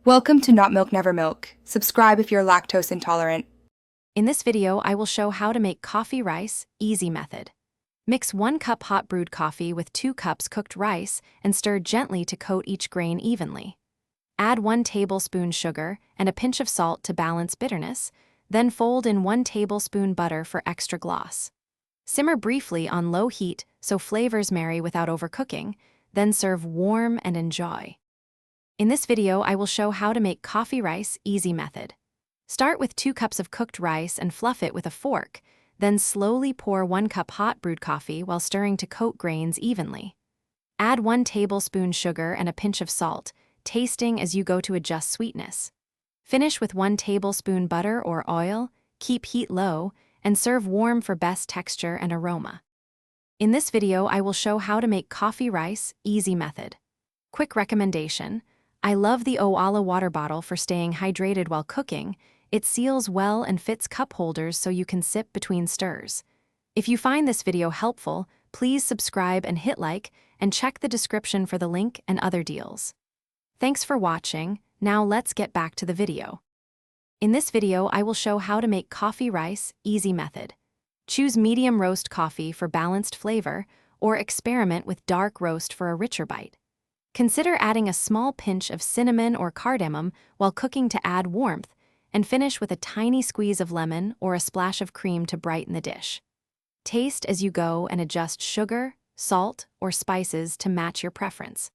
Welcome to Not Milk Never Milk. Subscribe if you're lactose intolerant. In this video, I will show how to make coffee rice easy method. Mix 1 cup hot brewed coffee with 2 cups cooked rice and stir gently to coat each grain evenly. Add 1 tablespoon sugar and a pinch of salt to balance bitterness, then fold in 1 tablespoon butter for extra gloss. Simmer briefly on low heat so flavors marry without overcooking, then serve warm and enjoy. In this video, I will show how to make coffee rice easy method. Start with 2 cups of cooked rice and fluff it with a fork, then slowly pour 1 cup hot brewed coffee while stirring to coat grains evenly. Add 1 tablespoon sugar and a pinch of salt, tasting as you go to adjust sweetness. Finish with 1 tablespoon butter or oil, keep heat low, and serve warm for best texture and aroma. In this video, I will show how to make coffee rice easy method. Quick recommendation: I love the Owala water bottle for staying hydrated while cooking. It seals well and fits cup holders so you can sip between stirs. If you find this video helpful, please subscribe and hit like, and check the description for the link and other deals. Thanks for watching. Now let's get back to the video. In this video, I will show how to make coffee rice easy method. Choose medium roast coffee for balanced flavor, or experiment with dark roast for a richer bite. Consider adding a small pinch of cinnamon or cardamom while cooking to add warmth, and finish with a tiny squeeze of lemon or a splash of cream to brighten the dish. Taste as you go and adjust sugar, salt, or spices to match your preference.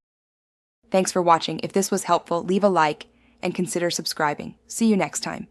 Thanks for watching. If this was helpful, leave a like and consider subscribing. See you next time.